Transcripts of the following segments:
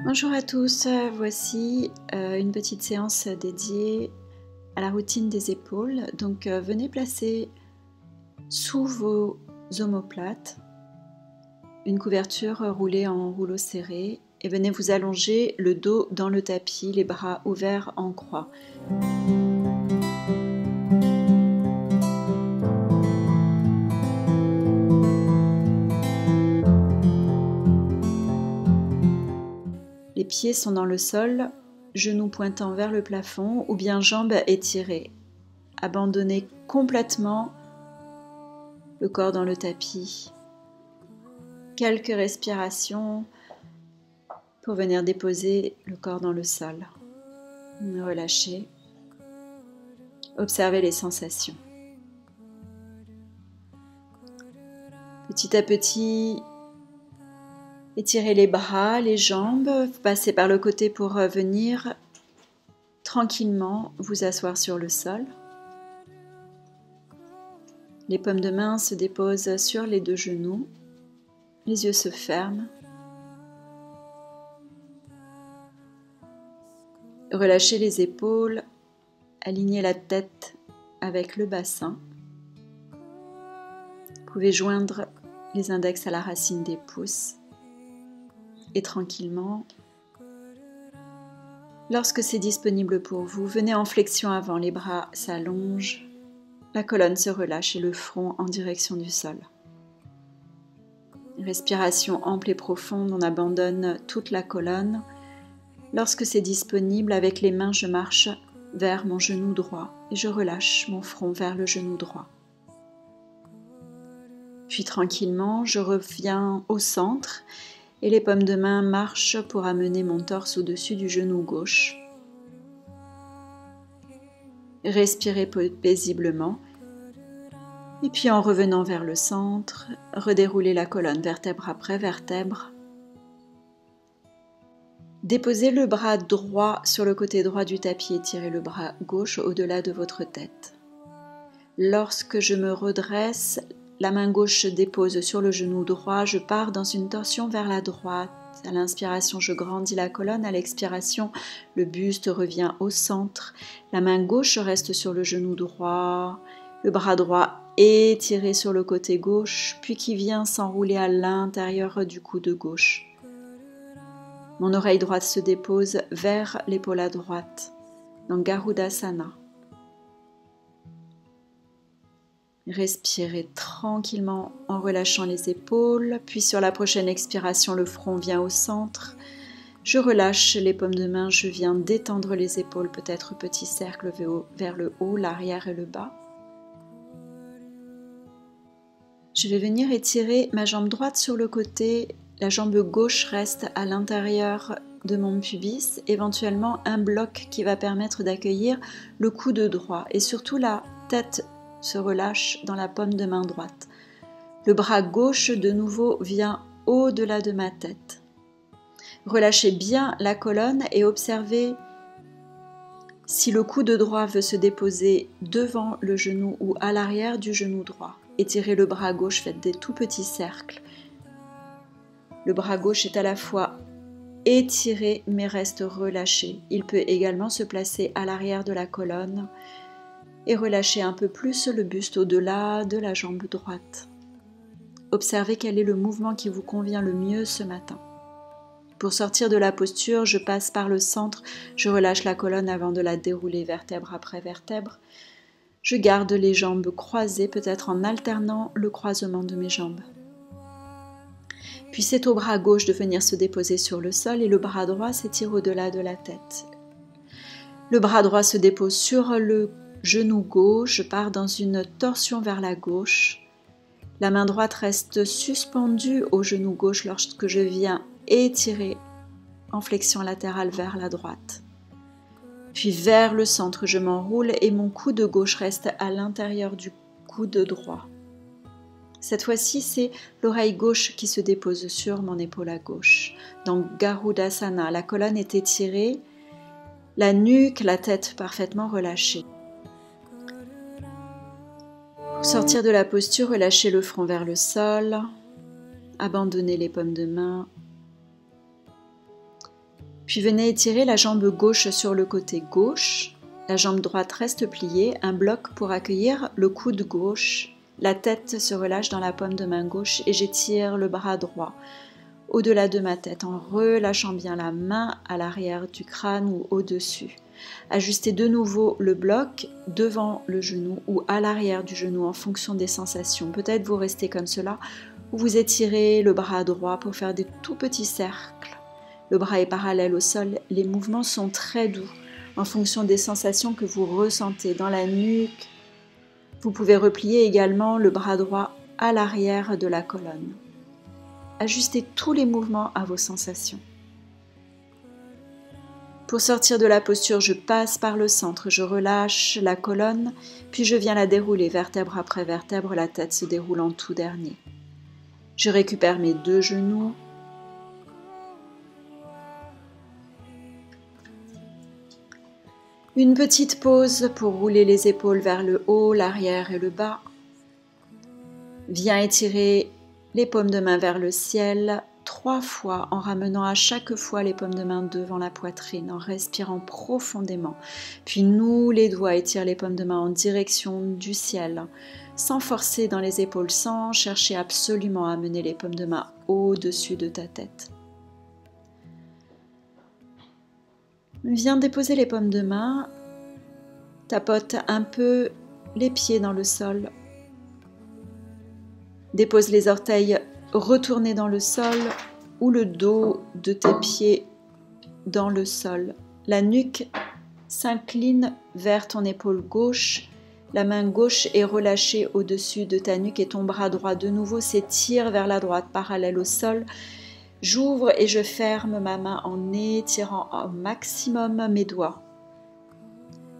Bonjour à tous, voici une petite séance dédiée à la routine des épaules. Donc venez placer sous vos omoplates une couverture roulée en rouleau serré et venez vous allonger le dos dans le tapis, les bras ouverts en croix. Les pieds sont dans le sol, genoux pointant vers le plafond ou bien jambes étirées. Abandonnez complètement le corps dans le tapis. Quelques respirations pour venir déposer le corps dans le sol. Relâchez. Observez les sensations. Petit à petit, étirez les bras, les jambes, passez par le côté pour venir tranquillement vous asseoir sur le sol. Les paumes de main se déposent sur les deux genoux. Les yeux se ferment. Relâchez les épaules, alignez la tête avec le bassin. Vous pouvez joindre les index à la racine des pouces et tranquillement, lorsque c'est disponible pour vous, venez en flexion avant, les bras s'allongent, la colonne se relâche et le front en direction du sol. Respiration ample et profonde, on abandonne toute la colonne. Lorsque c'est disponible, avec les mains, je marche vers mon genou droit et je relâche mon front vers le genou droit. Puis tranquillement, je reviens au centre et les paumes de main marchent pour amener mon torse au-dessus du genou gauche. Respirez paisiblement. Et puis en revenant vers le centre, redéroulez la colonne vertèbre après vertèbre. Déposez le bras droit sur le côté droit du tapis et tirez le bras gauche au-delà de votre tête. Lorsque je me redresse, la main gauche se dépose sur le genou droit, je pars dans une torsion vers la droite. À l'inspiration, je grandis la colonne, à l'expiration, le buste revient au centre. La main gauche reste sur le genou droit, le bras droit étiré sur le côté gauche, puis qui vient s'enrouler à l'intérieur du coude gauche. Mon oreille droite se dépose vers l'épaule à droite, dans Garudasana. Respirez tranquillement en relâchant les épaules, puis sur la prochaine expiration, le front vient au centre. Je relâche les paumes de main, je viens détendre les épaules, peut-être petit cercle vers le haut, l'arrière et le bas. Je vais venir étirer ma jambe droite sur le côté, la jambe gauche reste à l'intérieur de mon pubis, éventuellement un bloc qui va permettre d'accueillir le coude droit et surtout la tête se relâche dans la paume de main droite. Le bras gauche de nouveau vient au-delà de ma tête. Relâchez bien la colonne et observez si le coude droit veut se déposer devant le genou ou à l'arrière du genou droit. Étirez le bras gauche, faites des tout petits cercles. Le bras gauche est à la fois étiré mais reste relâché. Il peut également se placer à l'arrière de la colonne et relâcher un peu plus le buste au-delà de la jambe droite. Observez quel est le mouvement qui vous convient le mieux ce matin. Pour sortir de la posture, je passe par le centre, je relâche la colonne avant de la dérouler vertèbre après vertèbre. Je garde les jambes croisées, peut-être en alternant le croisement de mes jambes. Puis c'est au bras gauche de venir se déposer sur le sol et le bras droit s'étire au-delà de la tête. Le bras droit se dépose sur le genou gauche, je pars dans une torsion vers la gauche. La main droite reste suspendue au genou gauche lorsque je viens étirer en flexion latérale vers la droite. Puis vers le centre, je m'enroule et mon coude gauche reste à l'intérieur du coude droit. Cette fois-ci, c'est l'oreille gauche qui se dépose sur mon épaule à gauche. Dans Garudasana, la colonne est étirée, la nuque, la tête parfaitement relâchée. Pour sortir de la posture, relâchez le front vers le sol, abandonnez les paumes de main. Puis venez étirer la jambe gauche sur le côté gauche. La jambe droite reste pliée, un bloc pour accueillir le coude gauche. La tête se relâche dans la paume de main gauche et j'étire le bras droit au-delà de ma tête en relâchant bien la main à l'arrière du crâne ou au-dessus. Ajustez de nouveau le bloc devant le genou ou à l'arrière du genou en fonction des sensations. Peut-être vous restez comme cela ou vous étirez le bras droit pour faire des tout petits cercles. Le bras est parallèle au sol, les mouvements sont très doux en fonction des sensations que vous ressentez dans la nuque. Vous pouvez replier également le bras droit à l'arrière de la colonne. Ajustez tous les mouvements à vos sensations. Pour sortir de la posture, je passe par le centre, je relâche la colonne, puis je viens la dérouler vertèbre après vertèbre, la tête se déroule en tout dernier. Je récupère mes deux genoux. Une petite pause pour rouler les épaules vers le haut, l'arrière et le bas. Viens étirer les paumes de main vers le ciel 3 fois en ramenant à chaque fois les paumes de main devant la poitrine, en respirant profondément. Puis noue les doigts, étire les paumes de main en direction du ciel, sans forcer dans les épaules, sans chercher absolument à amener les paumes de main au-dessus de ta tête. Viens déposer les paumes de main, tapote un peu les pieds dans le sol. Dépose les orteils retournés dans le sol ou le dos de tes pieds dans le sol. La nuque s'incline vers ton épaule gauche. La main gauche est relâchée au-dessus de ta nuque et ton bras droit de nouveau s'étire vers la droite, parallèle au sol. J'ouvre et je ferme ma main en étirant au maximum mes doigts.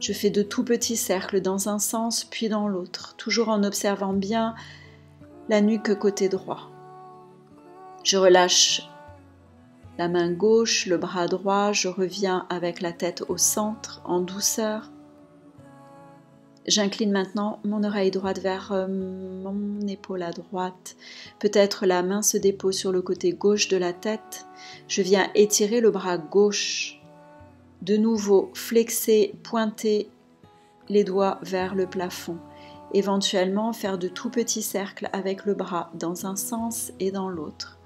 Je fais de tout petits cercles dans un sens puis dans l'autre, toujours en observant bien la nuque côté droit. Je relâche la main gauche, le bras droit, je reviens avec la tête au centre, en douceur. J'incline maintenant mon oreille droite vers mon épaule à droite. Peut-être la main se dépose sur le côté gauche de la tête. Je viens étirer le bras gauche. De nouveau, flexer, pointer les doigts vers le plafond. Éventuellement, faire de tout petits cercles avec le bras dans un sens et dans l'autre,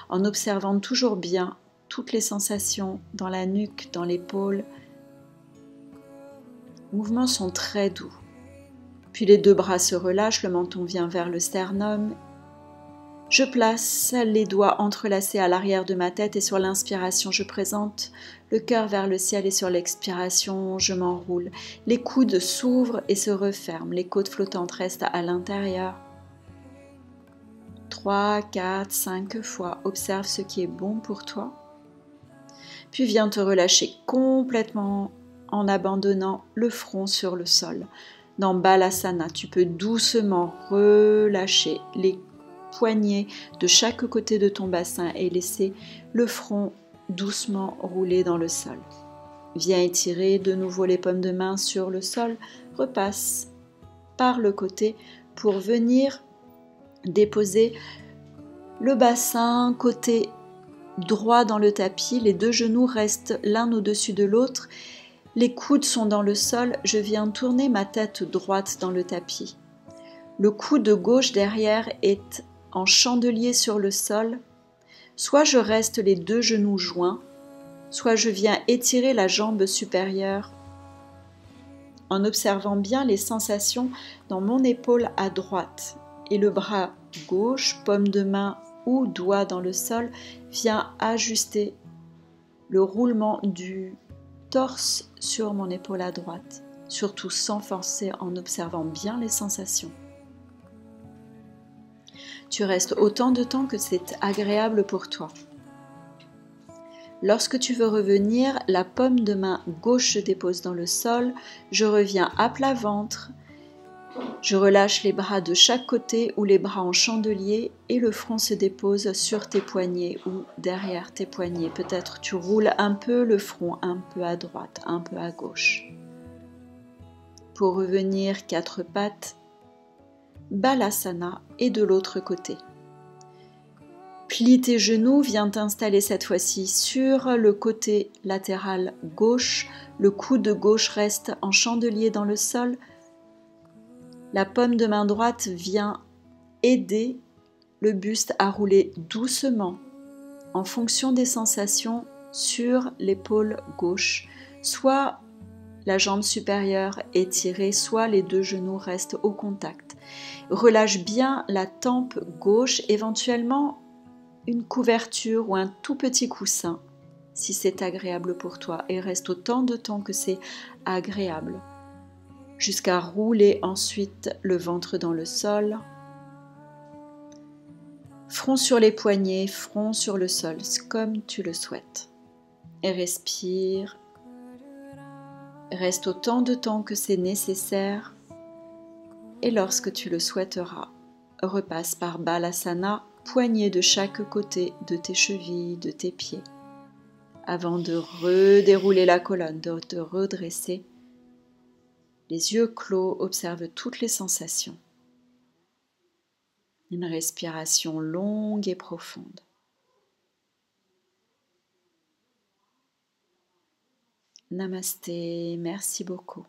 en observant toujours bien toutes les sensations dans la nuque, dans l'épaule. Les mouvements sont très doux. Puis les deux bras se relâchent, le menton vient vers le sternum. Je place les doigts entrelacés à l'arrière de ma tête et sur l'inspiration, je présente le cœur vers le ciel et sur l'expiration, je m'enroule. Les coudes s'ouvrent et se referment, les côtes flottantes restent à l'intérieur. 3, 4, 5 fois, observe ce qui est bon pour toi. Puis viens te relâcher complètement en abandonnant le front sur le sol. Dans Balasana, tu peux doucement relâcher les poignets de chaque côté de ton bassin et laisser le front doucement rouler dans le sol. Viens étirer de nouveau les paumes de main sur le sol, repasse par le côté pour venir déposer le bassin côté droit dans le tapis, les deux genoux restent l'un au-dessus de l'autre, les coudes sont dans le sol, je viens tourner ma tête droite dans le tapis. Le coude gauche derrière est en chandelier sur le sol, soit je reste les deux genoux joints, soit je viens étirer la jambe supérieure en observant bien les sensations dans mon épaule à droite et le bras gauche, paume de main ou doigt dans le sol, vient ajuster le roulement du torse sur mon épaule à droite, surtout sans forcer en observant bien les sensations. Tu restes autant de temps que c'est agréable pour toi. Lorsque tu veux revenir, la paume de main gauche se dépose dans le sol, je reviens à plat ventre, je relâche les bras de chaque côté ou les bras en chandelier et le front se dépose sur tes poignets ou derrière tes poignets. Peut-être tu roules un peu le front, un peu à droite, un peu à gauche. Pour revenir 4 pattes, Balasana et de l'autre côté. Plie tes genoux, viens t'installer cette fois-ci sur le côté latéral gauche. Le coude gauche reste en chandelier dans le sol. La paume de main droite vient aider le buste à rouler doucement en fonction des sensations sur l'épaule gauche. Soit la jambe supérieure est tirée, soit les deux genoux restent au contact. Relâche bien la tempe gauche, éventuellement une couverture ou un tout petit coussin si c'est agréable pour toi, et reste autant de temps que c'est agréable jusqu'à rouler ensuite le ventre dans le sol. Front sur les poignets, front sur le sol, comme tu le souhaites. Et respire. Reste autant de temps que c'est nécessaire. Et lorsque tu le souhaiteras, repasse par Balasana, poignets de chaque côté de tes chevilles, de tes pieds. Avant de redérouler la colonne, de te redresser, les yeux clos, observe toutes les sensations. Une respiration longue et profonde. Namasté, merci beaucoup.